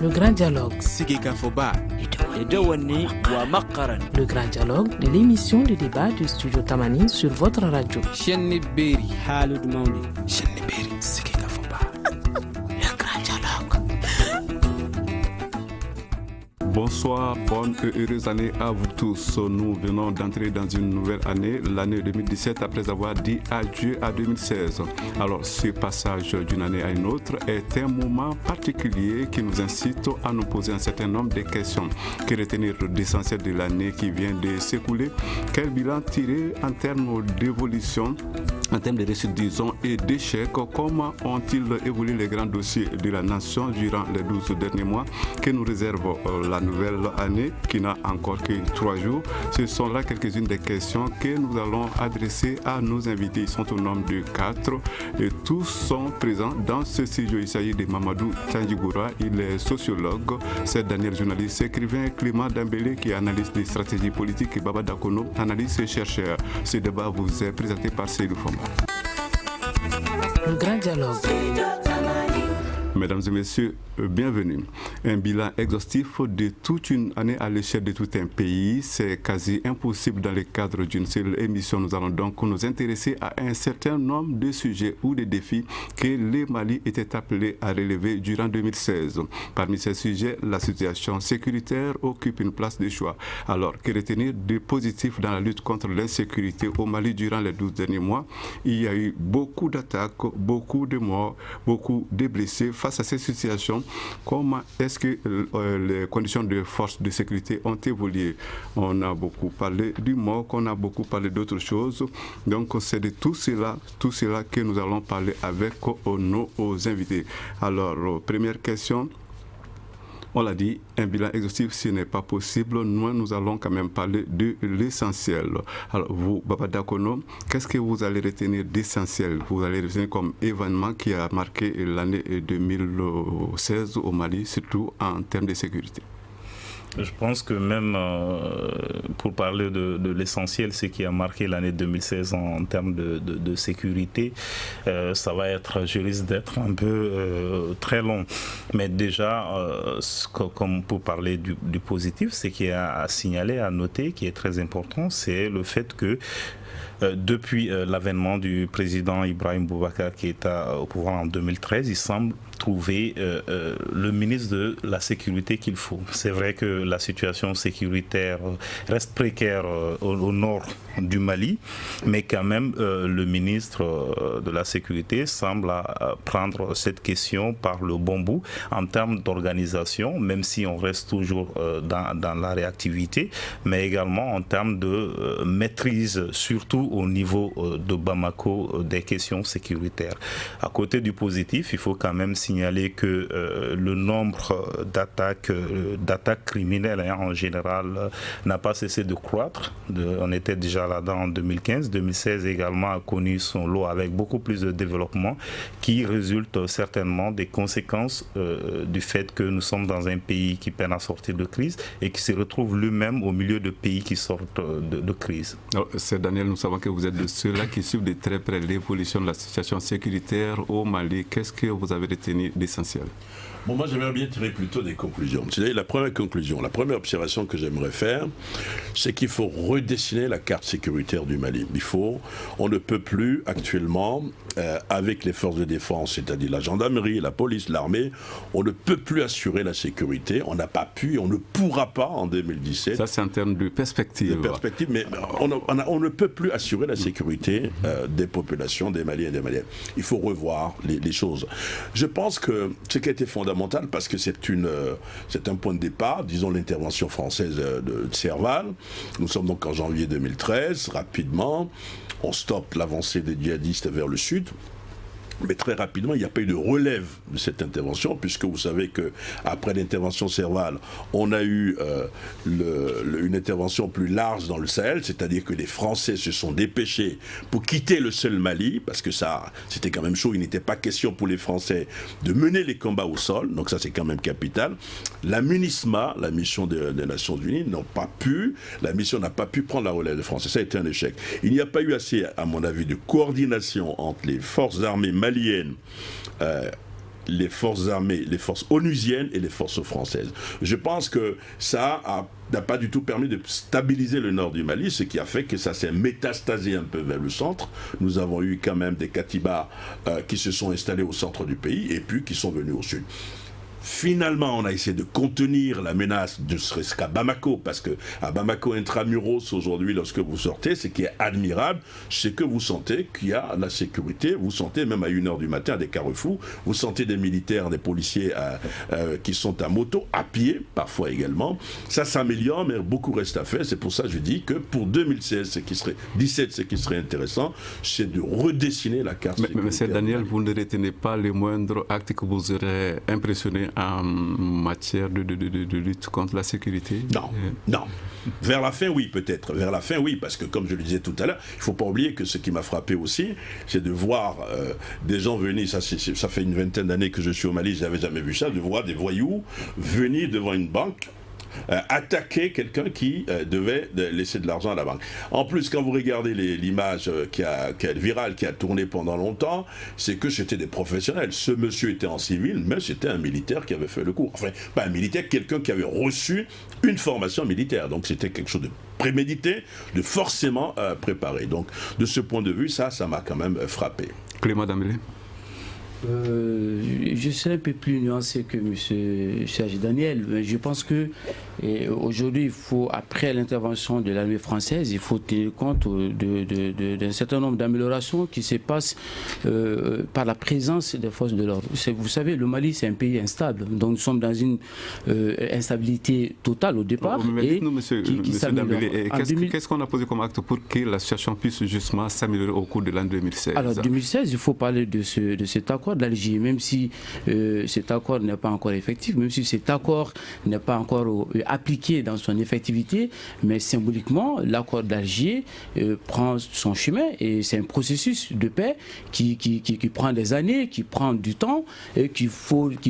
Le grand dialogue. Le grand dialogue de l'émission de débat du studio Tamani sur votre radio. Le grand dialogue. Bonsoir, bonne et heureuse année à vous tous. Nous venons d'entrer dans une nouvelle année, l'année 2017, après avoir dit adieu à 2016. Alors, ce passage d'une année à une autre est un moment particulier qui nous incite à nous poser un certain nombre de questions. Que retenir d'essentiel de l'année qui vient de s'écouler? Quel bilan tirer en termes d'évolution, en termes de réussite, disons, et d'échecs? Comment ont-ils évolué les grands dossiers de la nation durant les 12 derniers mois? Que nous réserve la nouvelle année qui n'a encore que 3 jours? Ce sont là quelques-unes des questions que nous allons adresser à nos invités. Ils sont au nombre de 4 et tous sont présents dans ce studio. Il s'agit de Mamadou Tandjigoura, il est sociologue, c'est Daniel, journaliste, écrivain, Clément Dambélé qui est analyste des stratégies politiques et Baba Dakono, analyste et chercheur. Ce débat vous est présenté par Seydou Famba. Le grand dialogue. Mesdames et messieurs, bienvenue. Un bilan exhaustif de toute une année à l'échelle de tout un pays, c'est quasi impossible dans le cadre d'une seule émission. Nous allons donc nous intéresser à un certain nombre de sujets ou de défis que le Mali était appelé à relever durant 2016. Parmi ces sujets, la situation sécuritaire occupe une place de choix. Alors, que retenir de positif dans la lutte contre l'insécurité au Mali durant les 12 derniers mois? Il y a eu beaucoup d'attaques, beaucoup de morts, beaucoup de blessés. Face à cette situation, comment est-ce que les conditions de force de sécurité ont évolué? On a beaucoup parlé du MOC, on a beaucoup parlé d'autres choses. Donc c'est de tout cela que nous allons parler avec nos invités. Alors, première question. On l'a dit, un bilan exhaustif, ce n'est pas possible. Nous allons quand même parler de l'essentiel. Alors, vous, Baba Dakono, qu'est-ce que vous allez retenir d'essentiel? Vous allez retenir comme événement qui a marqué l'année 2016 au Mali, surtout en termes de sécurité? Je pense que même pour parler de l'essentiel, ce qui a marqué l'année 2016 en termes de sécurité, ça va être, je risque d'être un peu très long. Mais déjà, comme pour parler du positif, ce qui est à signaler, à noter, qui est très important, c'est le fait que depuis l'avènement du président Ibrahim Boubacar qui est au pouvoir en 2013, il semble trouver le ministre de la sécurité qu'il faut. C'est vrai que la situation sécuritaire reste précaire au nord du Mali, mais quand même le ministre de la sécurité semble prendre cette question par le bon bout en termes d'organisation, même si on reste toujours dans la réactivité, mais également en termes de maîtrise, surtout au niveau de Bamako, des questions sécuritaires. À côté du positif, il faut quand même signaler que le nombre d'attaques criminelles en général n'a pas cessé de croître. On était déjà là-dedans en 2015. 2016 également a connu son lot avec beaucoup plus de développement qui résulte certainement des conséquences du fait que nous sommes dans un pays qui peine à sortir de crise et qui se retrouve lui-même au milieu de pays qui sortent de crise. Alors, c'est Daniel, nous savons que vous êtes de ceux-là qui suivent de très près l'évolution de la situation sécuritaire au Mali. Qu'est-ce que vous avez retenu d'essentiel? Bon, moi, j'aimerais bien tirer plutôt des conclusions. C'est-à-dire, la première conclusion, la première observation que j'aimerais faire, c'est qu'il faut redessiner la carte sécuritaire du Mali. On ne peut plus actuellement, avec les forces de défense, c'est-à-dire la gendarmerie, la police, l'armée, on ne peut plus assurer la sécurité. On n'a pas pu, on ne pourra pas en 2017. Ça, c'est en termes de perspective. Mais on ne peut plus assurer la sécurité des populations, des Maliens et des Maliennes. Il faut revoir les choses. Je pense que ce qui a été fondamental, parce que c'est un point de départ, disons l'intervention française de Serval. Nous sommes donc en janvier 2013, rapidement, on stoppe l'avancée des djihadistes vers le sud. Mais très rapidement, il n'y a pas eu de relève de cette intervention, puisque vous savez qu'après l'intervention Serval, on a eu une intervention plus large dans le Sahel, c'est-à-dire que les Français se sont dépêchés pour quitter le seul Mali, parce que ça, c'était quand même chaud, il n'était pas question pour les Français de mener les combats au sol, donc ça c'est quand même capital. La MINUSMA, la mission des Nations Unies, la mission n'a pas pu prendre la relève des Français, ça a été un échec. Il n'y a pas eu assez, à mon avis, de coordination entre les forces armées maliennes les forces armées, les forces onusiennes et les forces françaises. Je pense que ça n'a pas du tout permis de stabiliser le nord du Mali, ce qui a fait que ça s'est métastasé un peu vers le centre. Nous avons eu quand même des Katibas qui se sont installés au centre du pays et puis qui sont venus au sud. Finalement, on a essayé de contenir la menace de ce qu'à Bamako, parce qu'à Bamako, intramuros, aujourd'hui, lorsque vous sortez, ce qui est admirable, c'est que vous sentez qu'il y a la sécurité, vous sentez même à 1h du matin des carrefours, vous sentez des militaires, des policiers qui sont à moto, à pied, parfois également. Ça s'améliore, mais beaucoup reste à faire. C'est pour ça que je dis que pour 2016, ce qui serait intéressant, c'est de redessiner la carte. Mais M. Daniel, vous ne retenez pas les moindres actes que vous aurez impressionnés en matière de lutte contre la sécurité? Non. Vers la fin, oui, peut-être. Vers la fin, oui, parce que comme je le disais tout à l'heure, il ne faut pas oublier que ce qui m'a frappé aussi, c'est de voir des gens venir, ça fait une vingtaine d'années que je suis au Mali, je n'avais jamais vu ça, de voir des voyous venir devant une banque, attaquer quelqu'un qui devait laisser de l'argent à la banque. En plus, quand vous regardez l'image qui est virale, qui a tourné pendant longtemps, c'est que c'était des professionnels. Ce monsieur était en civil, mais c'était un militaire qui avait fait le coup. Enfin, pas un militaire, quelqu'un qui avait reçu une formation militaire. Donc c'était quelque chose de prémédité, de forcément préparé. Donc de ce point de vue, ça m'a quand même frappé. Clément Dambélé. Je serai un peu plus nuancé que M. Serge Daniel. Mais je pense que aujourd'hui, après l'intervention de l'armée française, il faut tenir compte d'un certain nombre d'améliorations qui se passent par la présence des forces de l'ordre. Vous savez, le Mali, c'est un pays instable. Donc nous sommes dans une instabilité totale au départ. Qu'est-ce qu'on a posé comme acte pour que la situation puisse justement s'améliorer au cours de l'année 2016? Alors 2016, il faut parler de cet accord d'Alger, même si cet accord n'est pas encore effectif, même si cet accord n'est pas encore appliqué dans son effectivité, mais symboliquement, l'accord d'Alger prend son chemin et c'est un processus de paix qui prend des années, qui prend du temps et qui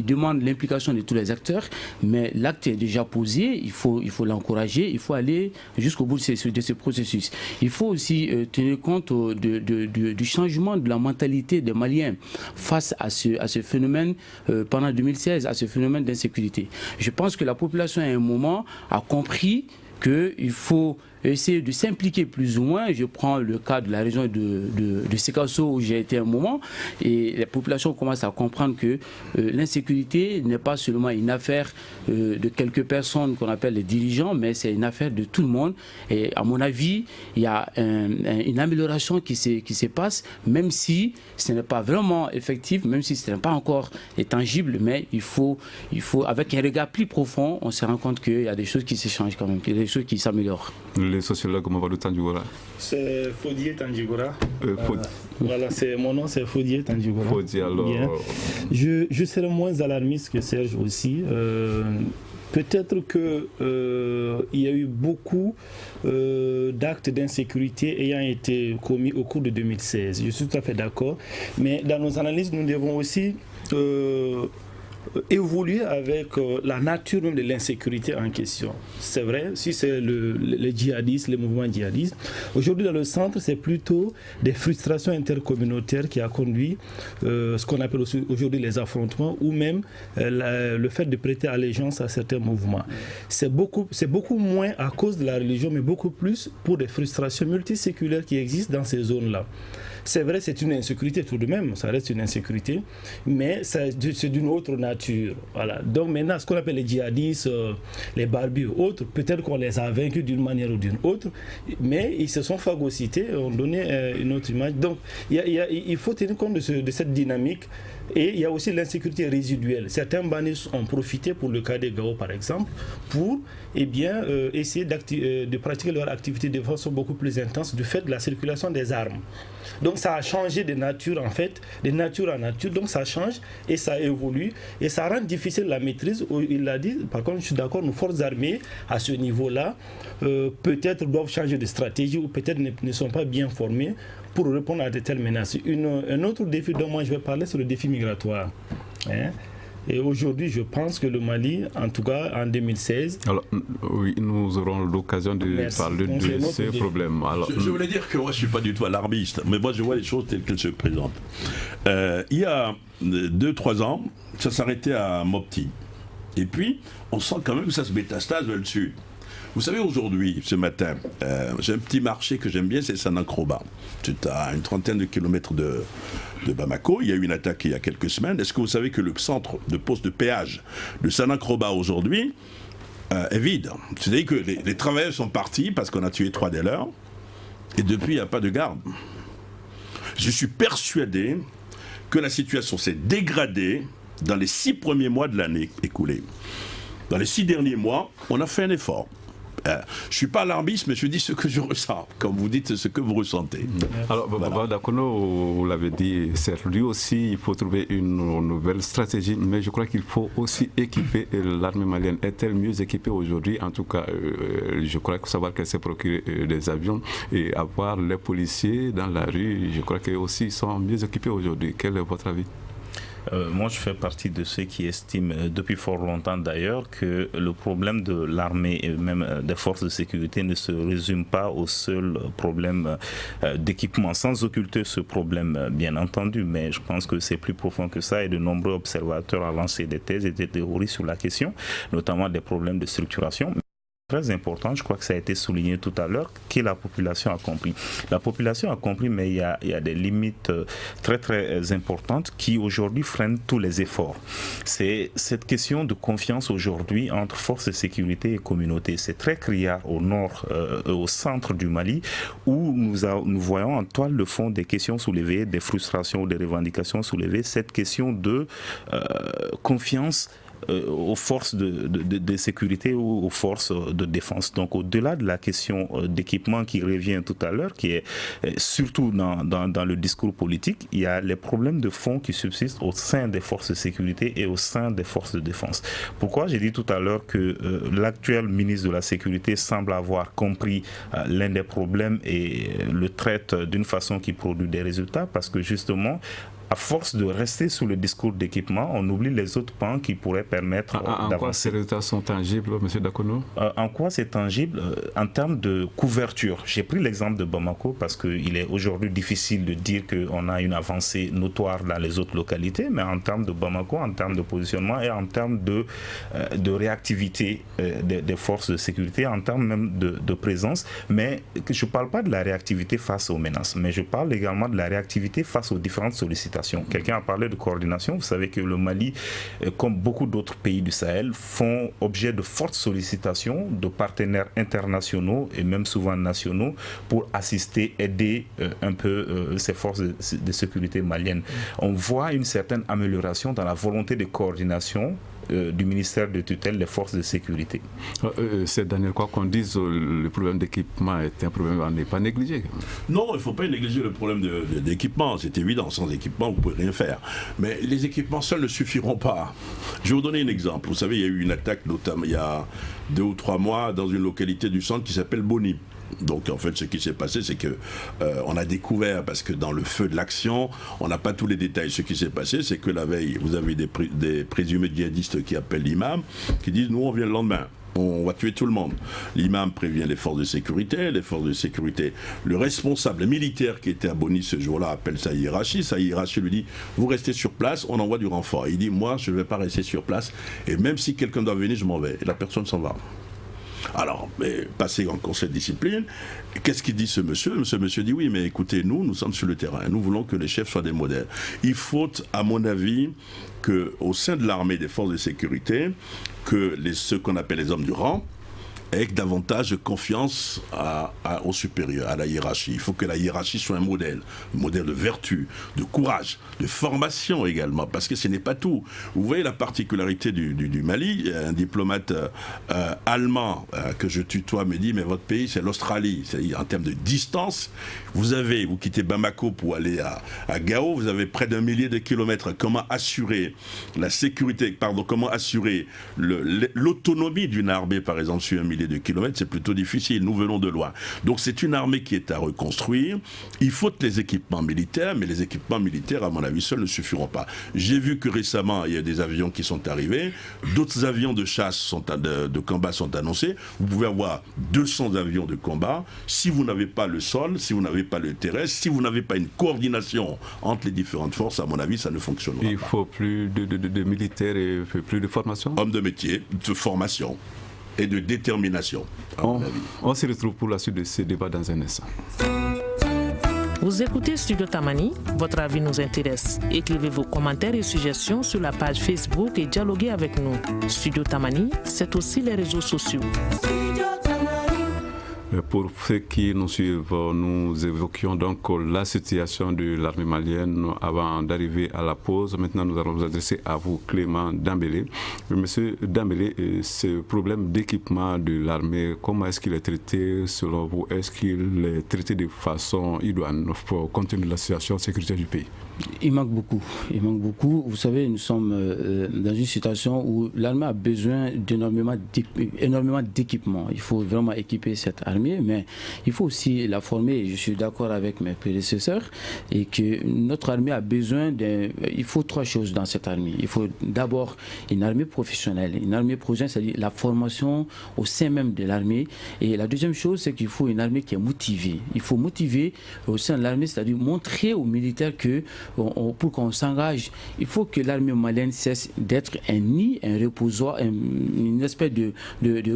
demande l'implication de tous les acteurs, mais l'acte est déjà posé, il faut l'encourager, il faut aller jusqu'au bout de ce processus. Il faut aussi tenir compte du changement de la mentalité des Maliens face à ce phénomène pendant 2016, à ce phénomène d'insécurité. Je pense que la population à un moment a compris qu'il faut essayer de s'impliquer plus ou moins. Je prends le cas de la région de Sikasso où j'ai été un moment et la population commence à comprendre que l'insécurité n'est pas seulement une affaire de quelques personnes qu'on appelle les dirigeants, mais c'est une affaire de tout le monde. Et à mon avis, il y a une amélioration qui se passe, même si ce n'est pas vraiment effectif, même si ce n'est pas encore tangible, mais il faut avec un regard plus profond, on se rend compte qu'il y a des choses qui se changent quand même, qu'il y a des choses qui s'améliorent. Le sociologue Mamadou Tandjigora. C'est Fodier Tandjigora. Voilà, mon nom c'est Fodier Tandjigora. Fodier, alors. Bien. Je serai moins alarmiste que Serge aussi. Peut-être qu'il y a eu beaucoup d'actes d'insécurité ayant été commis au cours de 2016. Je suis tout à fait d'accord. Mais dans nos analyses, nous devons aussi évoluer avec la nature même de l'insécurité en question. C'est vrai, si c'est les djihadistes, les mouvements djihadistes, aujourd'hui dans le centre, c'est plutôt des frustrations intercommunautaires qui a conduit ce qu'on appelle aujourd'hui les affrontements ou même le fait de prêter allégeance à certains mouvements. C'est beaucoup moins à cause de la religion, mais beaucoup plus pour des frustrations multiséculaires qui existent dans ces zones-là. C'est vrai, c'est une insécurité tout de même, ça reste une insécurité, mais c'est d'une autre nature. Voilà. Donc maintenant, ce qu'on appelle les djihadistes, les barbus ou autres, peut-être qu'on les a vaincus d'une manière ou d'une autre, mais ils se sont phagocytés, ont donné une autre image. Donc il faut tenir compte de cette dynamique. Et il y a aussi l'insécurité résiduelle. Certains bandits ont profité, pour le cas des Gao par exemple, pour essayer de pratiquer leur activité de façon beaucoup plus intense du fait de la circulation des armes. Donc ça a changé de nature en fait, de nature en nature, donc ça change et ça évolue et ça rend difficile la maîtrise. Il l'a dit, par contre je suis d'accord, nos forces armées à ce niveau-là peut-être doivent changer de stratégie ou peut-être ne sont pas bien formées pour répondre à de telles menaces. Un autre défi dont moi je vais parler, c'est le défi migratoire. Et aujourd'hui, je pense que le Mali, en tout cas en 2016... Alors, oui, nous aurons l'occasion de parler de ces problèmes. Alors, je voulais dire que moi, je ne suis pas du tout alarmiste, mais moi, je vois les choses telles qu'elles se présentent. Il y a 2-3 ans, ça s'arrêtait à Mopti. Et puis, on sent quand même que ça se métastase vers le sud. Vous savez, aujourd'hui, ce matin, j'ai un petit marché que j'aime bien, c'est Sanankroba. C'est à une 30aine de kilomètres de Bamako. Il y a eu une attaque il y a quelques semaines. Est-ce que vous savez que le centre de poste de péage de Sanankroba aujourd'hui est vide? C'est-à-dire que les travailleurs sont partis parce qu'on a tué 3 des leurs. Et depuis, il n'y a pas de garde. Je suis persuadé que la situation s'est dégradée dans les 6 premiers mois de l'année écoulée. Dans les 6 derniers mois, on a fait un effort. Je ne suis pas alarmiste, mais je dis ce que je ressens, comme vous dites ce que vous ressentez. Alors, voilà. Dakono, vous l'avez dit, certes, lui aussi, il faut trouver une nouvelle stratégie, mais je crois qu'il faut aussi équiper l'armée malienne. Est-elle mieux équipée aujourd'hui? En tout cas, je crois que savoir qu'elle s'est procuré des avions et avoir les policiers dans la rue, je crois qu'eux aussi sont mieux équipés aujourd'hui. Quel est votre avis? Moi, je fais partie de ceux qui estiment, depuis fort longtemps d'ailleurs, que le problème de l'armée et même des forces de sécurité ne se résume pas au seul problème d'équipement, sans occulter ce problème, bien entendu, mais je pense que c'est plus profond que ça et de nombreux observateurs ont lancé des thèses et des théories sur la question, notamment des problèmes de structuration. Très important, je crois que ça a été souligné tout à l'heure, que la population a compris. La population a compris, mais il y a des limites très très importantes qui aujourd'hui freinent tous les efforts. C'est cette question de confiance aujourd'hui entre forces de sécurité et communauté. C'est très criard au nord, au centre du Mali, où nous voyons en toile de fond des questions soulevées, des frustrations ou des revendications soulevées. Cette question de confiance aux forces de sécurité ou aux forces de défense. Donc au-delà de la question d'équipement qui revient tout à l'heure, qui est surtout dans le discours politique, il y a les problèmes de fond qui subsistent au sein des forces de sécurité et au sein des forces de défense. Pourquoi j'ai dit tout à l'heure que l'actuel ministre de la Sécurité semble avoir compris l'un des problèmes et le traite d'une façon qui produit des résultats? Parce que justement, à force de rester sous le discours d'équipement, on oublie les autres pans qui pourraient permettre d'avancer. En quoi ces résultats sont tangibles, M. Dakono? En quoi c'est tangible? En termes de couverture. J'ai pris l'exemple de Bamako parce qu'il est aujourd'hui difficile de dire qu'on a une avancée notoire dans les autres localités, mais en termes de Bamako, en termes de positionnement et en termes de réactivité des forces de sécurité, en termes même de présence. Mais je ne parle pas de la réactivité face aux menaces, mais je parle également de la réactivité face aux différentes sollicitations. Quelqu'un a parlé de coordination. Vous savez que le Mali, comme beaucoup d'autres pays du Sahel, font objet de fortes sollicitations de partenaires internationaux et même souvent nationaux pour assister, aider un peu ces forces de sécurité maliennes. On voit une certaine amélioration dans la volonté de coordination du ministère de tutelle des forces de sécurité. C'est Daniel, quoi qu'on dise, le problème d'équipement est un problème à ne pas négliger. Non, il ne faut pas négliger le problème d'équipement, c'est évident, sans équipement vous ne pouvez rien faire. Mais les équipements seuls ne suffiront pas. Je vais vous donner un exemple. Vous savez, il y a eu une attaque notamment il y a 2 ou 3 mois dans une localité du centre qui s'appelle Boni. Donc en fait ce qui s'est passé c'est que on a découvert, parce que dans le feu de l'action on n'a pas tous les détails, ce qui s'est passé c'est que la veille vous avez des présumés djihadistes qui appellent l'imam, qui disent nous on vient le lendemain, on va tuer tout le monde. L'imam prévient les forces de sécurité, le responsable militaire qui était à Boni ce jour-là appelle sa hiérarchie lui dit vous restez sur place, on envoie du renfort. Il dit moi je ne vais pas rester sur place et même si quelqu'un doit venir je m'en vais, et la personne s'en va. Alors, passé en conseil de discipline, qu'est-ce qu'il dit ce monsieur? Ce monsieur dit oui, mais écoutez, nous sommes sur le terrain, nous voulons que les chefs soient des modèles. Il faut, à mon avis, qu'au sein de l'armée des forces de sécurité, que ceux qu'on appelle les hommes du rang aient davantage de confiance au supérieur, à la hiérarchie. Il faut que la hiérarchie soit un modèle de vertu, de courage, de formation également, parce que ce n'est pas tout. Vous voyez la particularité du Mali, un diplomate allemand que je tutoie me dit, mais votre pays c'est l'Australie, c'est-à-dire en termes de distance, vous quittez Bamako pour aller à Gao, vous avez près d'1 millier de kilomètres. Comment assurer la sécurité, comment assurer l'autonomie d'une armée par exemple sur 1 millier milliers de kilomètres, c'est plutôt difficile. Nous venons de loin. Donc c'est une armée qui est à reconstruire. Il faut les équipements militaires, mais les équipements militaires, à mon avis, seuls ne suffiront pas. J'ai vu que récemment, il y a des avions qui sont arrivés. D'autres avions de chasse de combat sont annoncés. Vous pouvez avoir 200 avions de combat. Si vous n'avez pas le sol, si vous n'avez pas le terrestre, si vous n'avez pas une coordination entre les différentes forces, à mon avis, ça ne fonctionnera pas. Il faut plus de militaires et plus de formation. Hommes de métier, de formation et de détermination, à mon avis. On se retrouve pour la suite de ce débat dans un instant. Vous écoutez Studio Tamani, votre avis nous intéresse. Écrivez vos commentaires et suggestions sur la page Facebook et dialoguez avec nous. Studio Tamani, c'est aussi les réseaux sociaux. Pour ceux qui nous suivent, nous évoquions donc la situation de l'armée malienne avant d'arriver à la pause. Maintenant, nous allons nous adresser à vous, Clément Dambélé. Monsieur Dambélé, ce problème d'équipement de l'armée, comment est-ce qu'il est traité selon vous? Est-ce qu'il est traité de façon idoine pour compte tenu de la situation sécuritaire du pays? Il manque beaucoup. Il manque beaucoup. Vous savez, nous sommes dans une situation où l'armée a besoin d'énormément d'équipements. Il faut vraiment équiper cette armée, mais il faut aussi la former. Je suis d'accord avec mes prédécesseurs et que notre armée a besoin il faut trois choses dans cette armée. Il faut d'abord une armée professionnelle. Une armée professionnelle, c'est-à-dire la formation au sein même de l'armée. Et la deuxième chose, c'est qu'il faut une armée qui est motivée. Il faut motiver au sein de l'armée, c'est-à-dire montrer aux militaires que pour qu'on s'engage, il faut que l'armée malienne cesse d'être un nid, un reposoir, une espèce de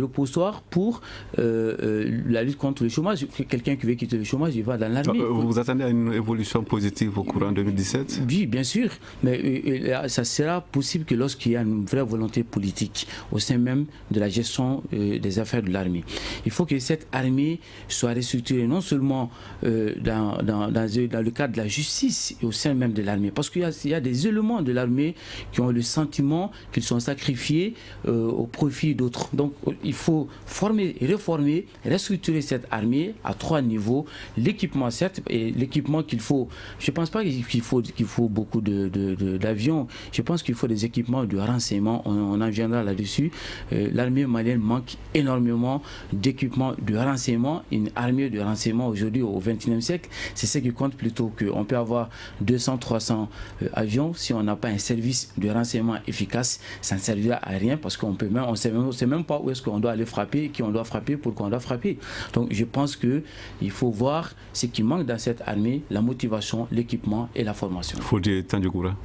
reposoir pour la lutte contre le chômage. Quelqu'un qui veut quitter le chômage, il va dans l'armée. Vous attendez à une évolution positive au courant 2017? Oui, bien sûr, mais ça sera possible que lorsqu'il y a une vraie volonté politique au sein même de la gestion des affaires de l'armée. Il faut que cette armée soit restructurée non seulement dans le cadre de la justice et au sein même de l'armée, parce qu'il y a des éléments de l'armée qui ont le sentiment qu'ils sont sacrifiés au profit d'autres. Donc il faut former, réformer, restructurer cette armée à trois niveaux. L'équipement, certes, et l'équipement qu'il faut, je ne pense pas qu'il faut beaucoup d'avions, je pense qu'il faut des équipements de renseignement, on en viendra là-dessus. L'armée malienne manque énormément d'équipements de renseignement. Une armée de renseignement aujourd'hui au XXIe siècle, c'est ce qui compte plutôt qu'on peut avoir 200, 300 avions. Si on n'a pas un service de renseignement efficace, ça ne servira à rien parce qu'on ne sait même pas où est-ce qu'on doit aller frapper, qui on doit frapper, pourquoi on doit frapper. Donc je pense qu'il faut voir ce qui manque dans cette armée, la motivation, l'équipement et la formation. Faut dire Tandjoukura.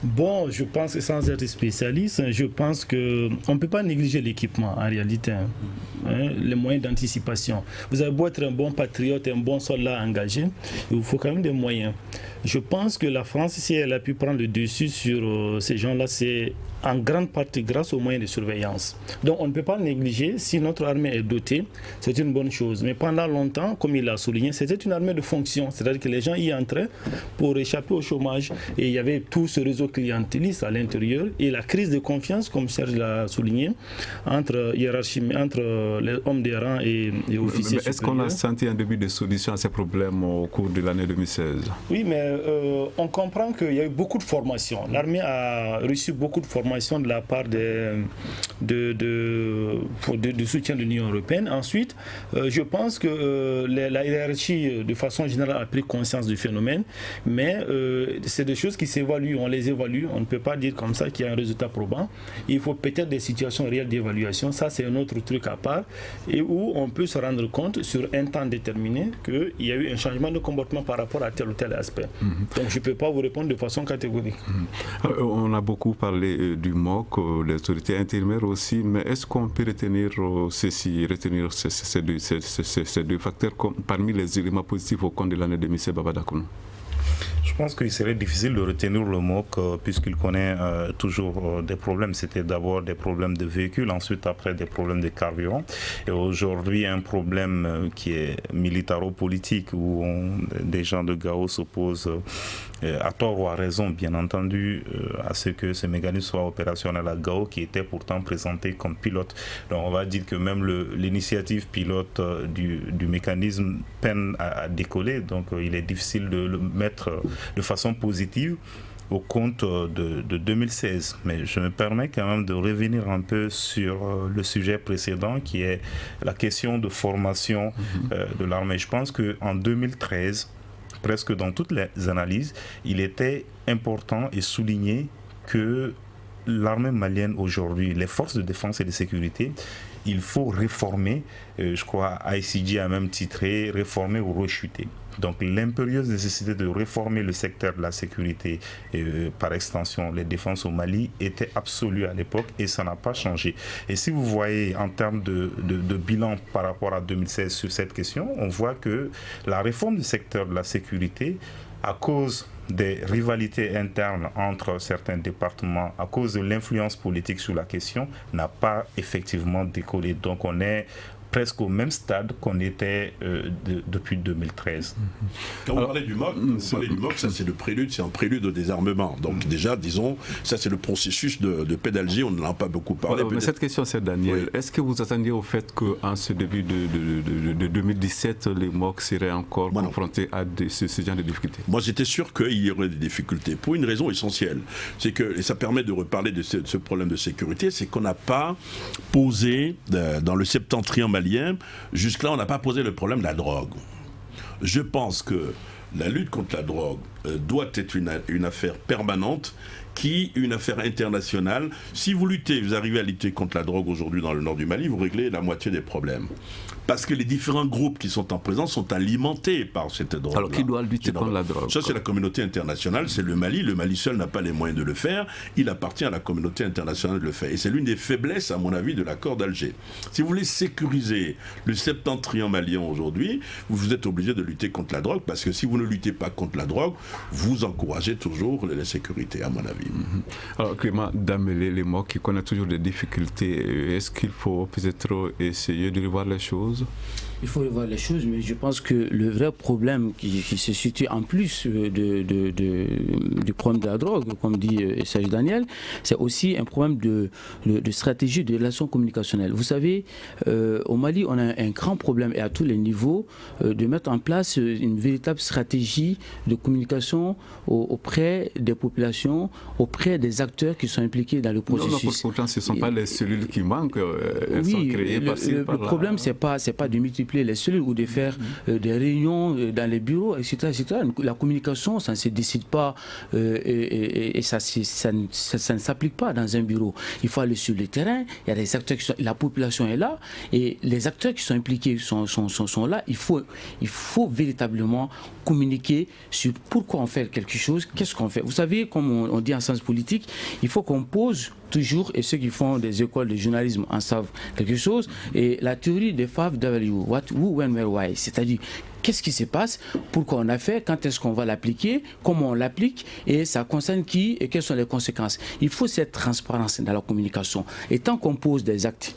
Bon, je pense que sans être spécialiste, je pense qu'on ne peut pas négliger l'équipement en réalité, les moyens d'anticipation. Vous avez beau être un bon patriote, un bon soldat engagé, il vous faut quand même des moyens. Je pense que la France, si elle a pu prendre le dessus sur ces gens-là, c'est en grande partie grâce aux moyens de surveillance. Donc on ne peut pas négliger, si notre armée est dotée, c'est une bonne chose. Mais pendant longtemps, comme il l'a souligné, c'était une armée de fonction, c'est-à-dire que les gens y entraient pour échapper au chômage. Et il y avait tout ce réseau clientéliste à l'intérieur et la crise de confiance, comme Serge l'a souligné, entre les hommes des rangs et officiers. Mais est-ce qu'on a senti un début de solution à ces problèmes au cours de l'année 2016? Oui, mais on comprend qu'il y a eu beaucoup de formations. L'armée a reçu beaucoup de formations de la part de soutien de l'Union européenne. Ensuite, je pense que la hiérarchie, de façon générale, a pris conscience du phénomène, mais c'est des choses qui s'évaluent, on les évalue, on ne peut pas dire comme ça qu'il y a un résultat probant. Il faut peut-être des situations réelles d'évaluation, ça c'est un autre truc à part, et où on peut se rendre compte sur un temps déterminé qu'il y a eu un changement de comportement par rapport à tel ou tel aspect. Donc je ne peux pas vous répondre de façon catégorique. On a beaucoup parlé du MOC, les autorités intérimaires aussi, mais est-ce qu'on peut retenir ces deux facteurs parmi les éléments positifs au compte de l'année 2016, Baba Dakoun? Je pense qu'il serait difficile de retenir le MOC puisqu'il connaît toujours des problèmes. C'était d'abord des problèmes de véhicules, ensuite après des problèmes de carburant. Et aujourd'hui, un problème qui est militaro-politique où des gens de Gao s'opposent à tort ou à raison, bien entendu, à ce que ce mécanisme soit opérationnel à Gao, qui était pourtant présenté comme pilote. Donc on va dire que même l'initiative pilote du mécanisme peine à décoller. Donc il est difficile de le mettre de façon positive. au compte de 2016. Mais je me permets quand même de revenir un peu sur le sujet précédent qui est la question de formation de l'armée. Je pense qu'en 2013, presque dans toutes les analyses, il était important et souligné que l'armée malienne aujourd'hui, les forces de défense et de sécurité, il faut réformer, je crois ICG a même titré « réformer ou rechuter ». Donc l'impérieuse nécessité de réformer le secteur de la sécurité et par extension les défenses au Mali était absolue à l'époque et ça n'a pas changé. Et si vous voyez en termes de bilan par rapport à 2016 sur cette question, on voit que la réforme du secteur de la sécurité, à cause des rivalités internes entre certains départements, à cause de l'influence politique sur la question, n'a pas effectivement décollé. Donc on est presque au même stade qu'on était depuis 2013. Quand vous parlez du MOC, ça c'est le prélude, c'est un prélude au désarmement. Donc déjà, disons, ça c'est le processus de paix d'Alger, on n'en a pas beaucoup parlé. Mais cette question c'est Daniel. Oui. Est-ce que vous attendiez au fait qu'en ce début de 2017, les MOC seraient encore confrontés à ce genre de difficultés? Moi j'étais sûr qu'il y aurait des difficultés, pour une raison essentielle. C'est que, et ça permet de reparler de ce problème de sécurité, c'est qu'on n'a pas posé dans le septentrion malien, jusque-là, on n'a pas posé le problème de la drogue. Je pense que la lutte contre la drogue doit être une affaire permanente, une affaire internationale. Si vous arrivez à lutter contre la drogue aujourd'hui dans le nord du Mali, vous réglez la moitié des problèmes. Parce que les différents groupes qui sont en présence sont alimentés par cette drogue. Alors qui doit lutter contre la drogue? Ça, c'est la communauté internationale, c'est le Mali. Le Mali seul n'a pas les moyens de le faire. Il appartient à la communauté internationale de le faire. Et c'est l'une des faiblesses, à mon avis, de l'accord d'Alger. Si vous voulez sécuriser le septentrion malien aujourd'hui, vous êtes obligé de lutter contre la drogue, parce que si vous ne luttez pas contre la drogue, vous encouragez toujours l'insécurité, à mon avis. Alors Clément Damélé, les MOC qui connaissent toujours des difficultés, est-ce qu'il faut peut-être essayer de revoir les choses? Il faut revoir les choses, mais je pense que le vrai problème qui se situe en plus du problème de la drogue, comme dit Serge Daniel, c'est aussi un problème de stratégie de relations communicationnelles. Vous savez, au Mali, on a un grand problème, et à tous les niveaux, de mettre en place une véritable stratégie de communication auprès des populations, auprès des acteurs qui sont impliqués dans le processus. Non, pourtant, ce ne sont pas les cellules qui manquent, elles sont créées par-ci, par-là. Le problème, c'est pas de multiplier les cellules ou de faire des réunions dans les bureaux, etc., etc. La communication, ça ne se décide pas et ça ne s'applique pas dans un bureau. Il faut aller sur le terrain, il y a des acteurs la population est là et les acteurs qui sont impliqués sont là. Il faut véritablement communiquer sur pourquoi on fait quelque chose, qu'est-ce qu'on fait. Vous savez, comme on dit en sciences politiques, il faut qu'on pose toujours, et ceux qui font des écoles de journalisme en savent quelque chose, et la théorie des 5W, what, who, when, where, why, c'est-à-dire qu'est-ce qui se passe, pourquoi on a fait, quand est-ce qu'on va l'appliquer, comment on l'applique, et ça concerne qui, et quelles sont les conséquences. Il faut cette transparence dans la communication. Et tant qu'on pose des actes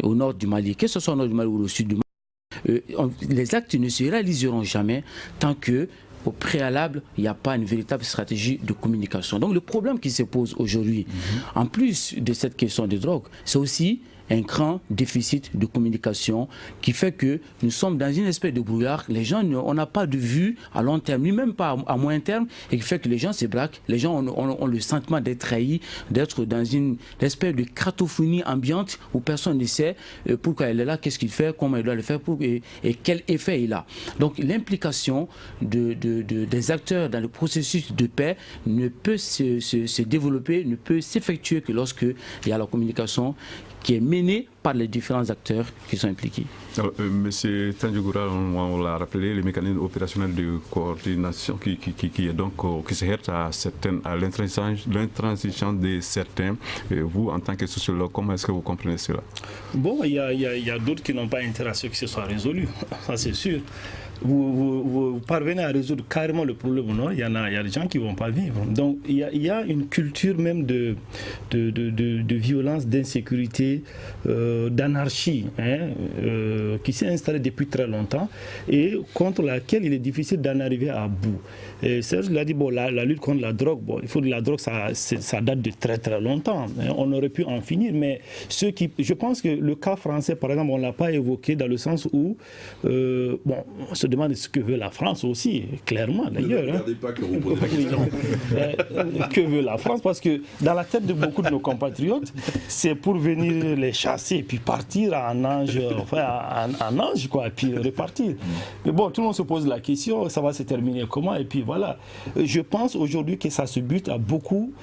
au nord du Mali, que ce soit au nord du Mali ou au sud du Mali, les actes ne se réaliseront jamais tant que au préalable, il n'y a pas une véritable stratégie de communication. Donc le problème qui se pose aujourd'hui, en plus de cette question de drogue, c'est aussi un grand déficit de communication qui fait que nous sommes dans une espèce de brouillard. Les gens, on n'a pas de vue à long terme, ni même pas à moyen terme, et qui fait que les gens se braquent. Les gens ont le sentiment d'être trahis, d'être dans une espèce de cratophonie ambiante où personne ne sait pourquoi elle est là, qu'est-ce qu'il fait, comment il doit le faire et quel effet il a. Donc l'implication des acteurs dans le processus de paix ne peut se développer, ne peut s'effectuer que lorsque il y a la communication qui est menée par les différents acteurs qui sont impliqués. Alors, Monsieur Tandjougura, on l'a rappelé, le mécanisme opérationnel de coordination qui se heurte à l'intransigeance de certains. Vous, en tant que sociologue, comment est-ce que vous comprenez cela? Bon, il y a d'autres qui n'ont pas intérêt à ce que ce soit résolu, ça c'est sûr. Vous parvenez à résoudre carrément le problème au nord, il y a des gens qui ne vont pas vivre. Donc il y a une culture même de violence, d'insécurité, d'anarchie qui s'est installée depuis très longtemps et contre laquelle il est difficile d'en arriver à bout. Et Serge l'a dit, bon, la lutte contre la drogue, bon, il faut que la drogue, ça date de très très longtemps. On aurait pu en finir, mais je pense que le cas français, par exemple, on ne l'a pas évoqué dans le sens où, bon, ce demande ce que veut la France aussi, clairement d'ailleurs. Ne regardez pas que vous posez la question. Que veut la France? Parce que dans la tête de beaucoup de nos compatriotes, c'est pour venir les chasser et puis partir en ange, quoi, et puis repartir. Mais bon, tout le monde se pose la question, ça va se terminer comment? Et puis voilà. Je pense aujourd'hui que ça se bute à beaucoup.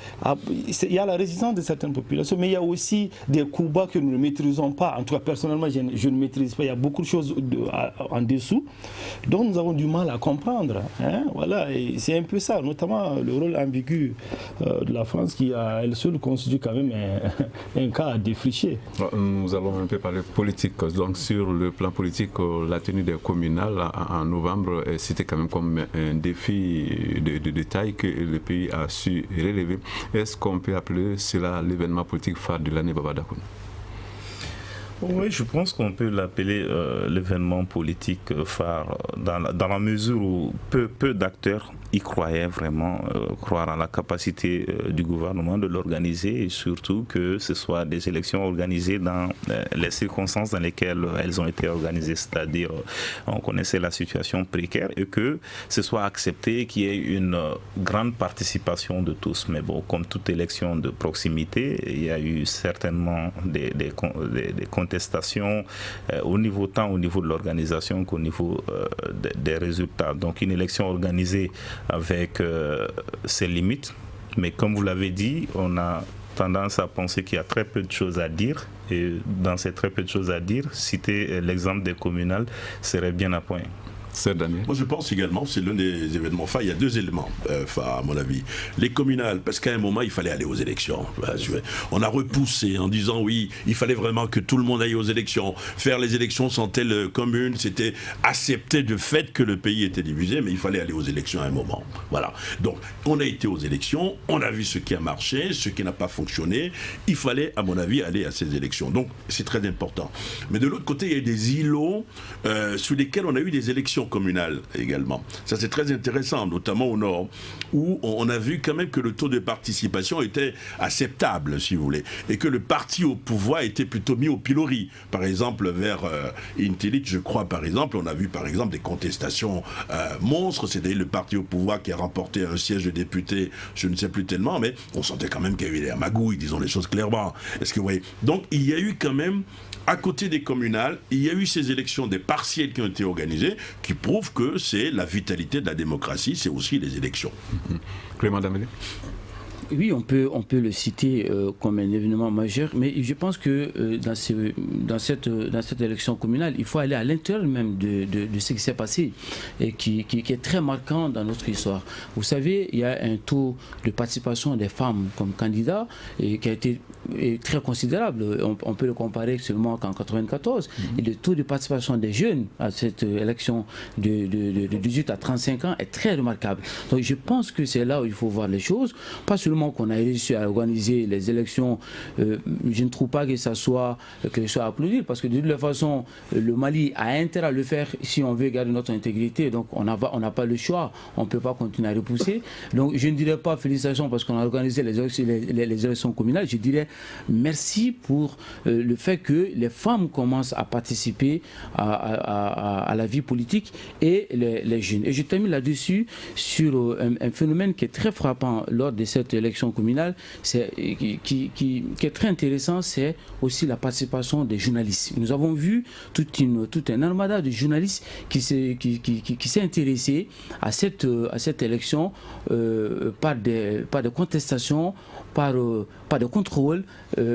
Il y a la résistance de certaines populations, mais il y a aussi des coups bas que nous ne maîtrisons pas. En tout cas, personnellement, je ne maîtrise pas. Il y a beaucoup de choses en dessous dont nous avons du mal à comprendre. Voilà, et c'est un peu ça, notamment le rôle ambigu de la France qui, à elle seule, constitue quand même un cas à défricher. Nous allons un peu parler politique. Donc, sur le plan politique, la tenue des communales en novembre est citée quand même comme un défi de taille que le pays a su relever. Est-ce qu'on peut appeler cela l'événement politique phare de l'année, Baba Dakoun? Oui, je pense qu'on peut l'appeler l'événement politique phare dans la mesure où peu d'acteurs y croyaient vraiment, croire en la capacité du gouvernement de l'organiser et surtout que ce soit des élections organisées dans les circonstances dans lesquelles elles ont été organisées, c'est-à-dire on connaissait la situation précaire et que ce soit accepté qu'il y ait une grande participation de tous. Mais bon, comme toute élection de proximité, il y a eu certainement des contestations tant au niveau de l'organisation qu'au niveau des résultats. Donc une élection organisée avec ses limites, mais comme vous l'avez dit, on a tendance à penser qu'il y a très peu de choses à dire et dans ces très peu de choses à dire, citer l'exemple des communales serait bien à point. Moi je pense également, c'est l'un des événements phares. Il y a deux éléments phares à mon avis. Les communales, parce qu'à un moment il fallait aller aux élections. On a repoussé en disant oui, il fallait vraiment que tout le monde aille aux élections. Faire les élections sans telle commune, c'était accepter de fait que le pays était divisé, mais il fallait aller aux élections à un moment. Voilà. Donc on a été aux élections, on a vu ce qui a marché, ce qui n'a pas fonctionné. Il fallait, à mon avis, aller à ces élections. Donc c'est très important. Mais de l'autre côté, il y a des îlots sur lesquels on a eu des élections communales également. Ça c'est très intéressant, notamment au nord, où on a vu quand même que le taux de participation était acceptable, si vous voulez, et que le parti au pouvoir était plutôt mis au pilori. Par exemple, vers Intilit, je crois, par exemple, on a vu par exemple des contestations monstres, c'est-à-dire le parti au pouvoir qui a remporté un siège de député, je ne sais plus tellement, mais on sentait quand même qu'il y avait des magouilles, disons les choses clairement. Est-ce que vous voyez? Donc il y a eu quand même, à côté des communales, il y a eu ces élections des partielles qui ont été organisées, qui prouvent que c'est la vitalité de la démocratie, c'est aussi les élections. Clément Damélé. Oui, on peut le citer comme un événement majeur, mais je pense que dans cette élection communale, il faut aller à l'intérieur même de ce qui s'est passé et qui est très marquant dans notre histoire. Vous savez, il y a un taux de participation des femmes comme candidats et qui a été très considérable. On peut le comparer seulement qu'en 1994. Et le taux de participation des jeunes à cette élection de 18 à 35 ans est très remarquable. Donc je pense que c'est là où il faut voir les choses, pas seulement qu'on a réussi à organiser les élections, je ne trouve pas que ça soit applaudir, parce que de toute façon, le Mali a intérêt à le faire si on veut garder notre intégrité, donc on n'a pas le choix, on ne peut pas continuer à repousser. Donc je ne dirais pas félicitations parce qu'on a organisé les élections communales, je dirais merci pour le fait que les femmes commencent à participer à la vie politique et les jeunes. Et je termine là-dessus sur un phénomène qui est très frappant lors de cette élection communale, qui est très intéressant, c'est aussi la participation des journalistes. Nous avons vu toute une armada de journalistes qui s'est intéressé à cette élection par des contestations, par des contrôles,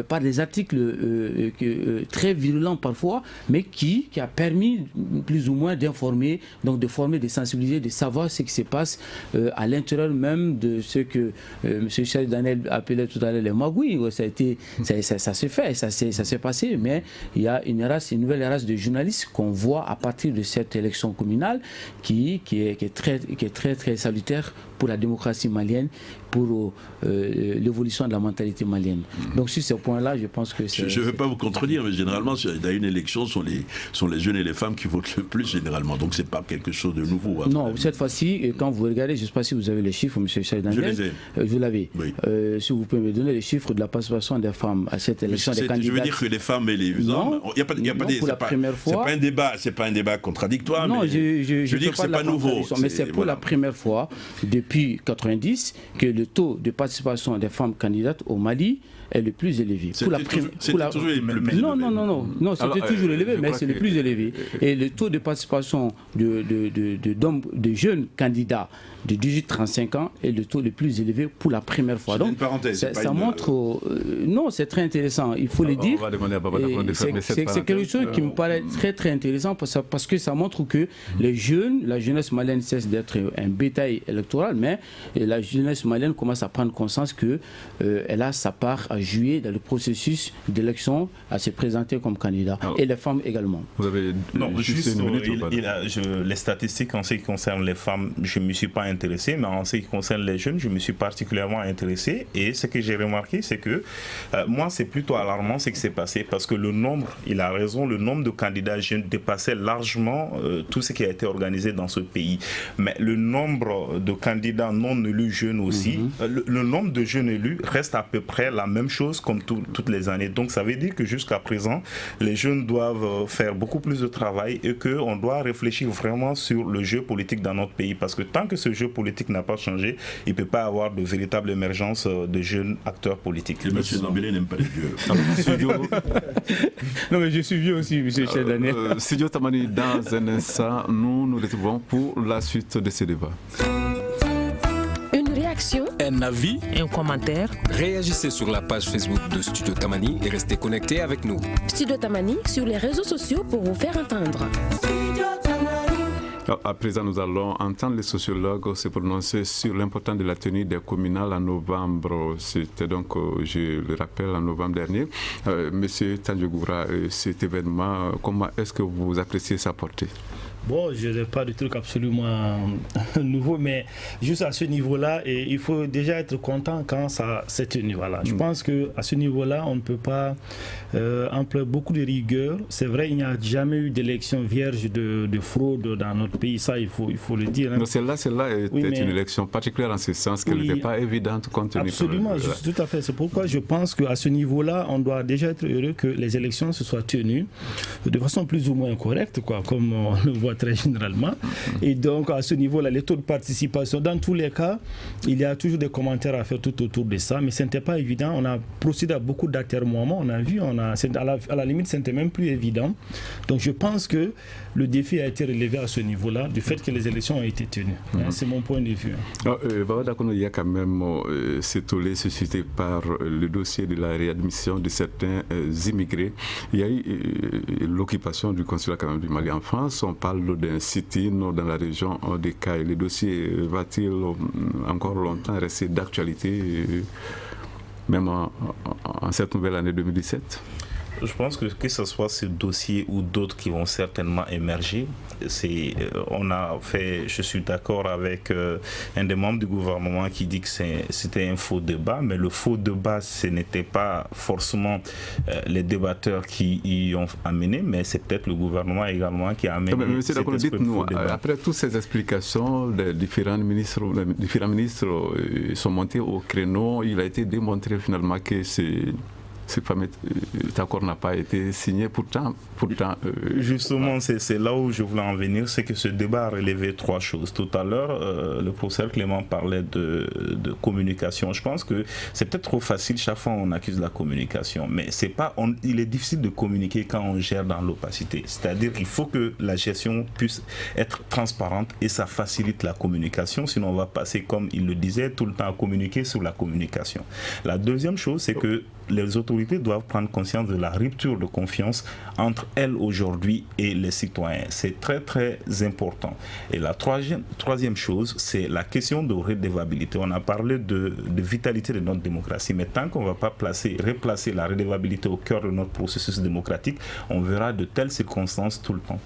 par des articles très virulents parfois, mais qui a permis plus ou moins d'informer, donc de former, de sensibiliser, de savoir ce qui se passe à l'intérieur même de ce que M. Charles Daniel appelait tout à l'heure les magouilles. Ça se fait, ça s'est passé, mais il y a une nouvelle race de journalistes qu'on voit à partir de cette élection communale qui est très, très salutaire pour la démocratie malienne, pour l'évolution de la mentalité malienne. Donc sur ce point-là, je pense que c'est... Je ne veux pas vous contredire, mais généralement, dans une élection, sont les jeunes et les femmes qui votent le plus généralement. Donc ce n'est pas quelque chose de nouveau. Non, cette fois-ci, quand vous regardez, je ne sais pas si vous avez les chiffres, M. Cheikh Daniel. Je les ai. Vous l'avez. Oui. Si vous pouvez me donner les chiffres de la participation des femmes à cette élection des candidats. Je veux dire que les femmes et les hommes, il n'y a pas pour la première fois. C'est pas un débat contradictoire. Non, mais je dis que c'est pas nouveau. Mais c'est pour la première fois depuis 1990 que le taux de participation des femmes candidates au Mali est le plus élévé. C'était toujours le plus élevé. Non, c'était toujours élevé, mais c'est le plus élevé. Et le taux de participation de jeunes candidats de 18-35 ans est le taux le plus élevé pour la première fois. Donc, une parenthèse. Ça montre... non, c'est très intéressant, il faut le dire. On va demander à Baba Dacona de fermer cette parenthèse. C'est quelque chose qui me paraît très très intéressant parce que ça montre que les jeunes, la jeunesse malienne cesse d'être un bétail électoral, mais la jeunesse malienne commence à prendre conscience qu'elle a sa part à jouer dans le processus d'élection, à se présenter comme candidat. Et les femmes également. Vous avez juste une minute, les statistiques en ce qui concerne les femmes, je ne me suis pas intéressé, mais en ce qui concerne les jeunes, je me suis particulièrement intéressé. Et ce que j'ai remarqué, c'est que moi, c'est plutôt alarmant ce qui s'est passé, parce que le nombre, il a raison, le nombre de candidats jeunes dépassait largement tout ce qui a été organisé dans ce pays. Mais le nombre de candidats non élus jeunes aussi, le nombre de jeunes élus reste à peu près la même chose comme toutes les années. Donc ça veut dire que jusqu'à présent, les jeunes doivent faire beaucoup plus de travail et qu'on doit réfléchir vraiment sur le jeu politique dans notre pays, parce que tant que ce jeu politique n'a pas changé, il ne peut pas avoir de véritable émergence de jeunes acteurs politiques. Et M. Zambélé n'aime pas les vieux. Non, mais je suis vieux aussi, M. Cheikh Daniel. Studio Tamani, dans un instant, nous retrouvons pour la suite de ce débat. Une réaction, un avis, un commentaire. Réagissez sur la page Facebook de Studio Tamani et restez connectés avec nous. Studio Tamani sur les réseaux sociaux pour vous faire entendre. À présent, nous allons entendre les sociologues se prononcer sur l'importance de la tenue des communales en novembre. C'était donc, je le rappelle, en novembre dernier. Monsieur Tandjogoura, cet événement, comment est-ce que vous appréciez sa portée? Bon, je n'ai pas de truc absolument nouveau, mais juste à ce niveau-là, et il faut déjà être content quand ça s'est tenu. Voilà. Je pense qu'à ce niveau-là, on ne peut pas employer beaucoup de rigueur. C'est vrai, il n'y a jamais eu d'élection vierge de fraude dans notre pays, ça il faut le dire. Hein. Non, celle-là était une élection particulière en ce sens qu'elle n'était pas évidente compte tenu. Absolument, tout à fait. C'est pourquoi je pense qu'à ce niveau-là, on doit déjà être heureux que les élections se soient tenues de façon plus ou moins correcte, quoi, comme on le voit très généralement. Et donc à ce niveau-là, les taux de participation, dans tous les cas, il y a toujours des commentaires à faire tout autour de ça, mais ce n'était pas évident. On a procédé à beaucoup d'atermoiements, on a vu, à la limite, ce n'était même plus évident. Donc je pense que le défi a été relevé à ce niveau-là, du fait que les élections ont été tenues. C'est mon point de vue. Baba Dacona, il y a quand même ce tollé suscité par le dossier de la réadmission de certains immigrés. Il y a eu l'occupation du consulat quand même du Mali en France. On parle d'un sit-in dans la région des Cayes. Le dossier va-t-il encore longtemps rester d'actualité, même en cette nouvelle année 2017? Je pense que ce soit ce dossier ou d'autres qui vont certainement émerger, je suis d'accord avec un des membres du gouvernement qui dit que c'était un faux débat, mais le faux débat, ce n'était pas forcément les débatteurs qui y ont amené, mais c'est peut-être le gouvernement également qui a amené. Monsieur Dacona, dites-nous, après toutes ces explications, les différents ministres sont montés au créneau, il a été démontré finalement que ce fameux accord n'a pas été signé. Pourtant justement, c'est là où je voulais en venir, c'est que ce débat a relevé trois choses. Tout à l'heure, le professeur Clément parlait de communication. Je pense que c'est peut-être trop facile, chaque fois on accuse la communication, mais il est difficile de communiquer quand on gère dans l'opacité. C'est-à-dire qu'il faut que la gestion puisse être transparente et ça facilite la communication, sinon on va passer, comme il le disait, tout le temps à communiquer sur la communication. La deuxième chose, c'est que les autorités doivent prendre conscience de la rupture de confiance entre elles aujourd'hui et les citoyens. C'est très très important. Et la troisième chose, c'est la question de redevabilité. On a parlé de vitalité de notre démocratie, mais tant qu'on ne va pas replacer la redevabilité au cœur de notre processus démocratique, on verra de telles circonstances tout le temps.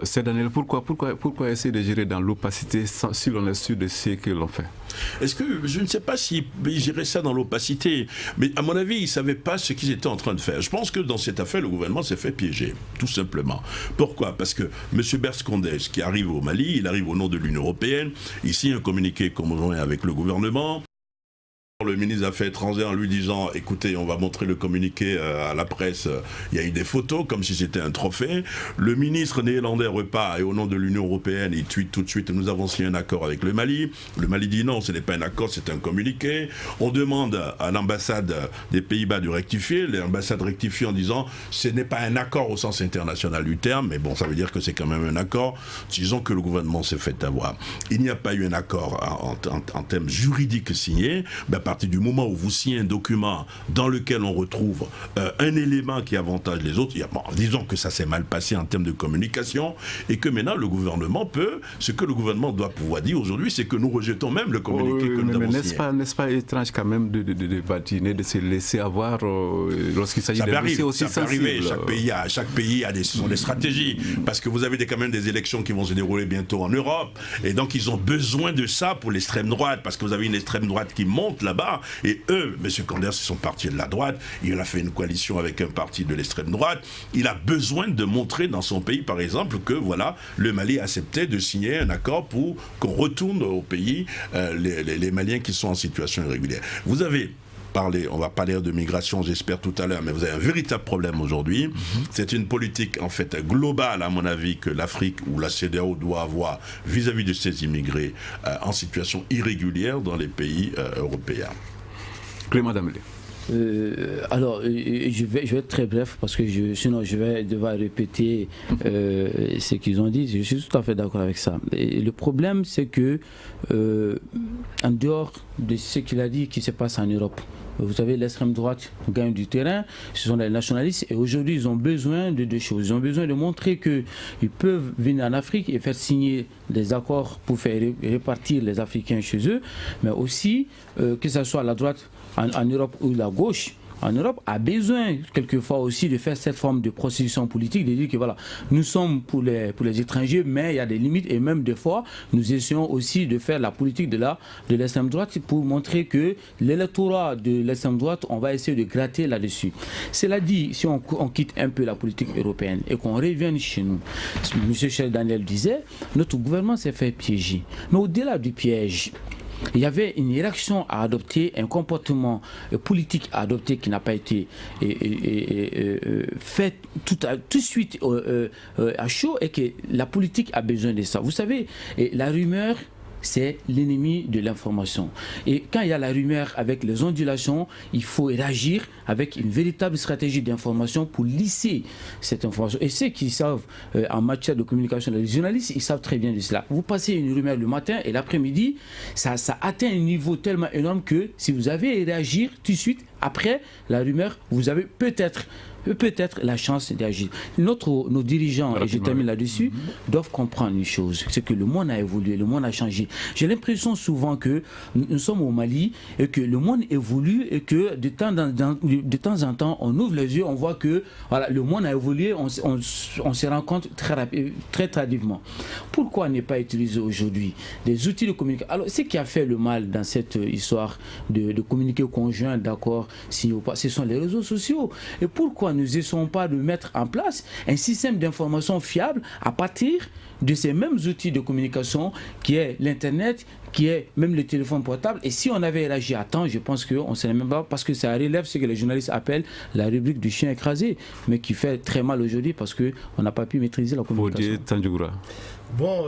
C'est Daniel, pourquoi essayer de gérer dans l'opacité si l'on est sûr de ce que l'on fait? Est-ce que, je ne sais pas s'ils géraient ça dans l'opacité, mais à mon avis, ils ne savaient pas ce qu'ils étaient en train de faire. Je pense que dans cette affaire, le gouvernement s'est fait piéger, tout simplement. Pourquoi? Parce que M. Berskondès, qui arrive au Mali, il arrive au nom de l'Union européenne, il signe un communiqué conjoint avec le gouvernement. Le ministre des Affaires étrangères en lui disant, écoutez, on va montrer le communiqué à la presse, il y a eu des photos comme si c'était un trophée. Le ministre néerlandais repart et au nom de l'Union européenne, il tweet tout de suite, nous avons signé un accord avec le Mali. Le Mali dit non, ce n'est pas un accord, c'est un communiqué. On demande à l'ambassade des Pays-Bas de rectifier, l'ambassade rectifie en disant, ce n'est pas un accord au sens international du terme, mais bon, ça veut dire que c'est quand même un accord. Disons que le gouvernement s'est fait avoir. Il n'y a pas eu un accord en termes juridiques signé, à partir du moment où vous signez un document dans lequel on retrouve un élément qui avantage les autres, disons que ça s'est mal passé en termes de communication et que maintenant le gouvernement peut, ce que le gouvernement doit pouvoir dire aujourd'hui, c'est que nous rejetons même le communiqué que nous avons signé. N'est-ce pas étrange quand même de badiner, de se laisser avoir lorsqu'il s'agit de dossiers aussi sensibles? Chaque pays a des stratégies, parce que vous avez quand même des élections qui vont se dérouler bientôt en Europe, et donc ils ont besoin de ça pour l'extrême droite, parce que vous avez une extrême droite qui monte là-bas, et eux, M. Kanders, ils sont partis de la droite, il a fait une coalition avec un parti de l'extrême droite, il a besoin de montrer dans son pays, par exemple, que voilà, le Mali a accepté de signer un accord pour qu'on retourne au pays les Maliens qui sont en situation irrégulière. Vous avez on va parler de migration, j'espère, tout à l'heure, mais vous avez un véritable problème aujourd'hui. C'est une politique, en fait, globale, à mon avis, que l'Afrique ou la CEDEAO doit avoir vis-à-vis de ces immigrés en situation irrégulière dans les pays européens. Clément Damélé. Alors, je vais être très bref parce que sinon je vais devoir répéter ce qu'ils ont dit. Je suis tout à fait d'accord avec ça. Et le problème, c'est que en dehors de ce qu'il a dit qui se passe en Europe, vous savez, l'extrême droite gagne du terrain, ce sont les nationalistes, et aujourd'hui ils ont besoin de deux choses. Ils ont besoin de montrer qu'ils peuvent venir en Afrique et faire signer des accords pour faire répartir les Africains chez eux, mais aussi que ce soit la droite en Europe ou la gauche en Europe a besoin quelquefois aussi de faire cette forme de prostitution politique, de dire que voilà, nous sommes pour les étrangers, mais il y a des limites, et même des fois nous essayons aussi de faire la politique de l'extrême droite pour montrer que l'électorat de l'extrême droite, on va essayer de gratter là-dessus. Cela dit, si on quitte un peu la politique européenne et qu'on revienne chez nous, M. Cheikh Daniel disait, notre gouvernement s'est fait piéger. Mais au-delà du piège, il y avait une réaction à adopter, un comportement politique à adopter qui n'a pas été fait tout de suite à chaud, et que la politique a besoin de ça. Vous savez, la rumeur, c'est l'ennemi de l'information. Et quand il y a la rumeur avec les ondulations, il faut réagir avec une véritable stratégie d'information pour lisser cette information. Et ceux qui savent en matière de communication, les journalistes, ils savent très bien de cela. Vous passez une rumeur le matin et l'après-midi, ça atteint un niveau tellement énorme que si vous avez à réagir tout de suite, après la rumeur, vous avez peut-être la chance d'agir. Nos dirigeants, et je termine là-dessus, doivent comprendre une chose, c'est que le monde a évolué, le monde a changé. J'ai l'impression souvent que nous sommes au Mali et que le monde évolue et que de temps en temps, on ouvre les yeux, on voit que voilà, le monde a évolué, on se rend compte très tardivement. Pourquoi ne pas utiliser aujourd'hui des outils de communication? Alors, ce qui a fait le mal dans cette histoire de communiquer conjoint, d'accord, signé ou pas, ce sont les réseaux sociaux. Et pourquoi nous n'essayons pas de mettre en place un système d'information fiable à partir de ces mêmes outils de communication qui est l'Internet, qui est même le téléphone portable? Et si on avait réagi à temps, je pense qu'on ne serait même pas, parce que ça relève ce que les journalistes appellent la rubrique du chien écrasé, mais qui fait très mal aujourd'hui parce qu'on n'a pas pu maîtriser la communication. Bon,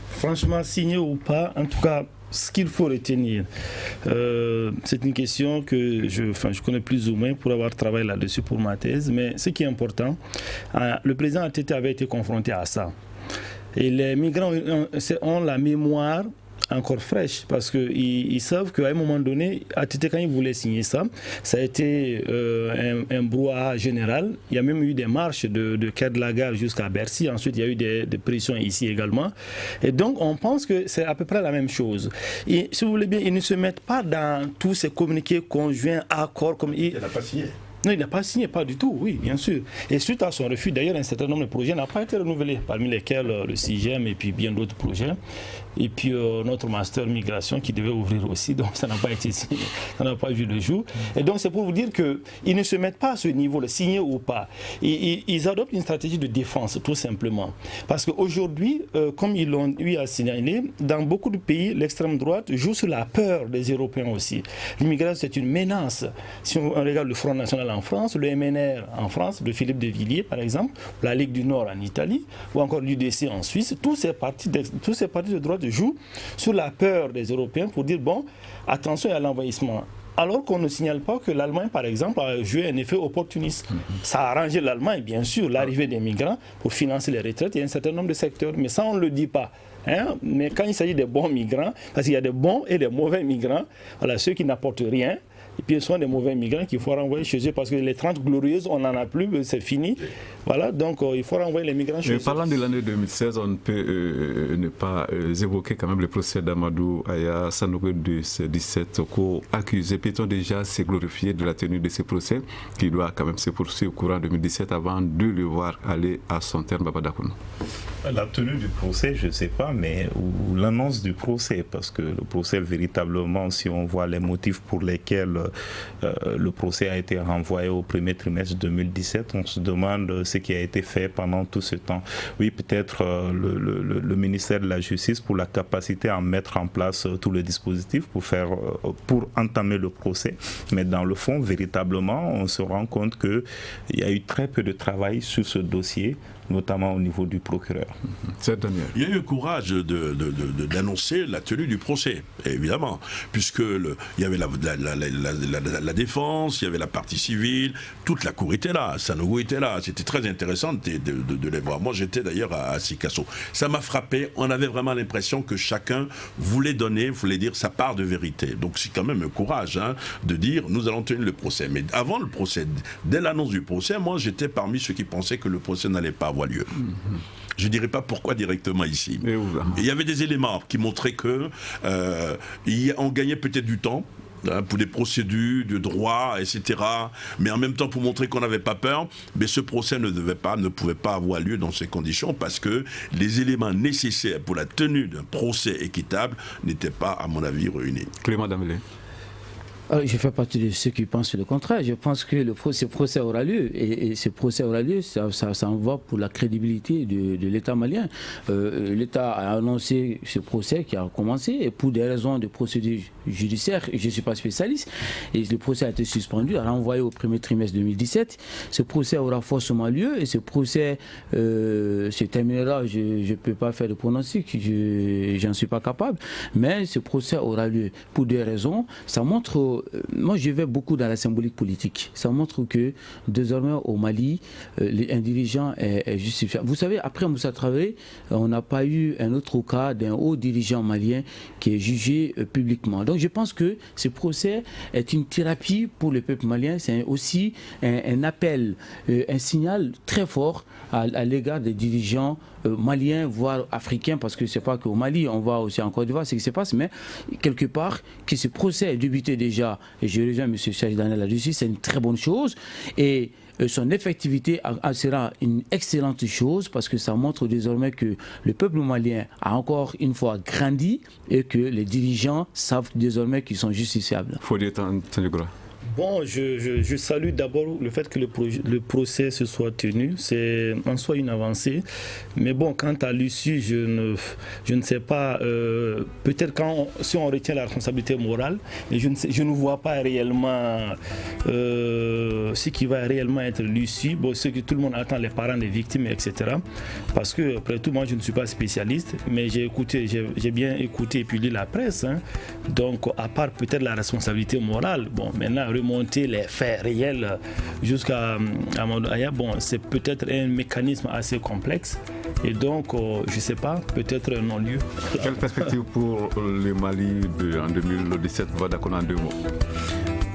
franchement, signé ou pas, en tout cas, ce qu'il faut retenir, c'est une question que je connais plus ou moins pour avoir travaillé là-dessus pour ma thèse, mais ce qui est important, le président Atete avait été confronté à ça. Et les migrants ont la mémoire encore fraîche parce qu'ils savent qu'à un moment donné, à Tété, quand ils voulaient signer ça, ça a été un brouhaha général. Il y a même eu des marches de quai de la Gare jusqu'à Bercy. Ensuite, il y a eu des pressions ici également. Et donc, on pense que c'est à peu près la même chose. Et si vous voulez bien, ils ne se mettent pas dans tous ces communiqués conjoints, accords, comme il n'a pas signé. Non, il n'a pas signé, pas du tout, oui, bien sûr. Et suite à son refus, d'ailleurs, un certain nombre de projets n'ont pas été renouvelés, parmi lesquels le CIGEM et puis bien d'autres projets. Et puis notre master migration qui devait ouvrir aussi, donc ça n'a pas été signé, ça n'a pas vu le jour. Et donc c'est pour vous dire qu'ils ne se mettent pas à ce niveau, le signer ou pas. Ils adoptent une stratégie de défense, tout simplement. Parce qu'aujourd'hui, comme ils l'ont eu à signaler, dans beaucoup de pays, l'extrême droite joue sur la peur des Européens aussi. L'immigration, c'est une menace. Si on regarde le Front National en France, le MNR en France, de Philippe de Villiers par exemple, la Ligue du Nord en Italie, ou encore l'UDC en Suisse, tous ces partis de droite jouent sur la peur des Européens pour dire bon, attention à l'envahissement. Alors qu'on ne signale pas que l'Allemagne, par exemple, a joué un effet opportuniste. Ça a arrangé l'Allemagne, bien sûr, l'arrivée des migrants pour financer les retraites. Il y a un certain nombre de secteurs, mais ça, on ne le dit pas. Mais quand il s'agit des bons migrants, parce qu'il y a des bons et des mauvais migrants, voilà, ceux qui n'apportent rien, et puis, ce sont des mauvais migrants qu'il faut renvoyer chez eux parce que les 30 glorieuses, on n'en a plus, c'est fini. Voilà, donc il faut renvoyer les migrants chez eux. Parlant de l'année 2016, on ne peut ne pas évoquer quand même le procès d'Amadou Aya Sanogo de ces 17 co-accusés. Peut-on déjà se glorifier de la tenue de ce procès qui doit quand même se poursuivre au courant 2017 avant de le voir aller à son terme, Baba Dakono? La tenue du procès, je ne sais pas, mais ou l'annonce du procès, parce que le procès, véritablement, si on voit les motifs pour lesquels le procès a été renvoyé au premier trimestre 2017, on se demande ce qui a été fait pendant tout ce temps. Oui, peut-être le ministère de la Justice pour la capacité à mettre en place tout le dispositif pour entamer le procès, mais dans le fond, véritablement, on se rend compte qu'il y a eu très peu de travail sur ce dossier, notamment au niveau du procureur. Il y a eu le courage d'annoncer la tenue du procès, évidemment, puisque il y avait la défense, il y avait la partie civile, toute la cour était là, Sanogo était là, c'était très intéressant de les voir. Moi j'étais d'ailleurs à Sikasso. Ça m'a frappé, on avait vraiment l'impression que chacun voulait dire sa part de vérité. Donc c'est quand même un courage de dire nous allons tenir le procès. Mais avant le procès, dès l'annonce du procès, moi j'étais parmi ceux qui pensaient que le procès n'allait pas avoir lieu. Je ne dirais pas pourquoi directement ici. Il y avait des éléments qui montraient que on gagnait peut-être du temps pour des procédures de droit, etc. Mais en même temps, pour montrer qu'on n'avait pas peur, mais ce procès ne pouvait pas avoir lieu dans ces conditions parce que les éléments nécessaires pour la tenue d'un procès équitable n'étaient pas, à mon avis, réunis. Clément Damelé. Je fais partie de ceux qui pensent le contraire. Je pense que ce procès aura lieu. Et ce procès aura lieu, ça en va pour la crédibilité de l'État malien. L'État a annoncé ce procès qui a commencé et pour des raisons de procédure judiciaire, je ne suis pas spécialiste, et le procès a été suspendu, renvoyé au premier trimestre 2017. Ce procès aura forcément lieu et ce procès se terminera, je ne peux pas faire de pronostic, je n'en suis pas capable, mais ce procès aura lieu pour des raisons. Ça montre... Moi, je vais beaucoup dans la symbolique politique. Ça montre que désormais au Mali, un dirigeant est justifiable. Vous savez, après Moussa Traoré, on n'a pas eu un autre cas d'un haut dirigeant malien qui est jugé publiquement. Donc, je pense que ce procès est une thérapie pour le peuple malien. C'est aussi un appel, un signal très fort à l'égard des dirigeants maliens, voire africains, parce que c'est pas qu'au Mali, on voit aussi en Côte d'Ivoire ce qui se passe, mais quelque part, que ce procès est débuté déjà, et je rejoins M. Cheikh Daniel là-dessus, c'est une très bonne chose, et son effectivité sera une excellente chose, parce que ça montre désormais que le peuple malien a encore une fois grandi, et que les dirigeants savent désormais qu'ils sont justiciables. Faut dire Bon, je salue d'abord le fait que le procès se soit tenu. C'est en soi une avancée. Mais bon, quant à l'issue, je ne sais pas. Peut-être si on retient la responsabilité morale, mais je ne vois pas réellement ce qui va réellement être l'issue. Bon, ce que tout le monde attend, les parents des victimes, etc. Parce que, après tout, moi, je ne suis pas spécialiste, mais j'ai bien écouté et puis lu la presse. Donc, à part peut-être la responsabilité morale, bon, maintenant, remonter les faits réels jusqu'à Amadou Aya, bon, c'est peut-être un mécanisme assez complexe. Et donc, je ne sais pas, peut-être un non-lieu. Quelle perspective pour le Mali en 2017? Vous êtes d'accord en 2 mots?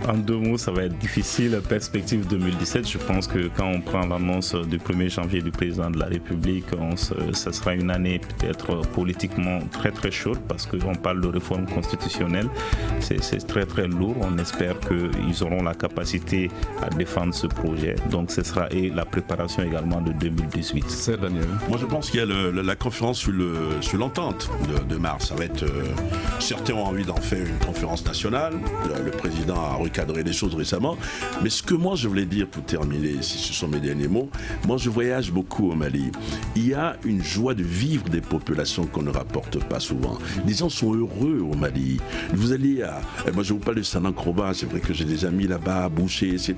En 2 mots, ça va être difficile. Perspective 2017, je pense que quand on prend l'annonce du 1er janvier du président de la République, ça sera une année peut-être politiquement très très chaude parce qu'on parle de réforme constitutionnelle. C'est très très lourd. On espère qu'ils auront la capacité à défendre ce projet. Donc ce sera la préparation également de 2018. C'est Daniel. Moi je pense qu'il y a la conférence sur l'entente de mars. Ça va être, certains ont envie d'en faire une conférence nationale. Le président a cadrer les choses récemment, mais ce que moi je voulais dire pour terminer, si ce sont mes derniers mots, moi je voyage beaucoup au Mali. Il y a une joie de vivre des populations qu'on ne rapporte pas souvent. Les gens sont heureux au Mali. Vous allez moi je vous parle de Sanankroba, c'est vrai que j'ai des amis là-bas, à Boucher, etc.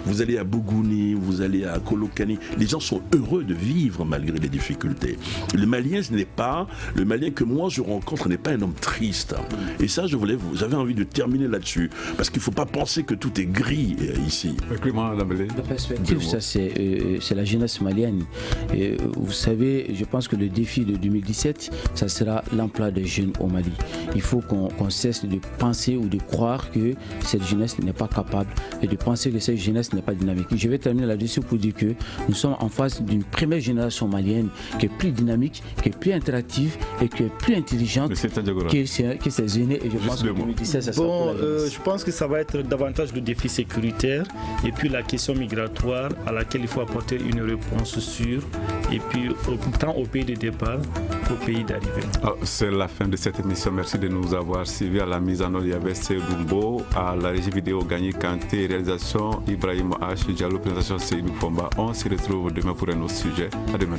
Vous allez à Bougouni, vous allez à Kolokani, les gens sont heureux de vivre malgré les difficultés. Le Malien que moi je rencontre n'est pas un homme triste. Et ça j'avais envie de terminer là-dessus, parce qu'il ne faut pas penser que tout est gris ici. La perspective, ça c'est la jeunesse malienne. Et vous savez, je pense que le défi de 2017, ça sera l'emploi des jeunes au Mali. Il faut qu'on cesse de penser ou de croire que cette jeunesse n'est pas capable et de penser que cette jeunesse n'est pas dynamique. Je vais terminer là-dessus pour dire que nous sommes en face d'une première génération malienne qui est plus dynamique, qui est plus interactive et qui est plus intelligente que ses aînés. Et je pense que 2017, ça sera je pense que ça va être davantage le défi sécuritaire et puis la question migratoire à laquelle il faut apporter une réponse sûre et puis tant au pays de départ qu'au pays d'arrivée. C'est la fin de cette émission. Merci de nous avoir suivis. À la mise en œuvre, il y avait Seydou, à la régie vidéo Gagné Kanté, réalisation Ibrahim H. Diallo, présentation Seydou Fomba. On se retrouve demain pour un autre sujet. À demain.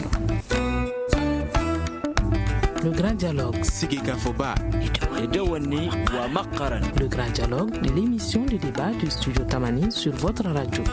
Le grand dialogue. Le grand dialogue de l'émission de débat du studio Tamani sur votre radio.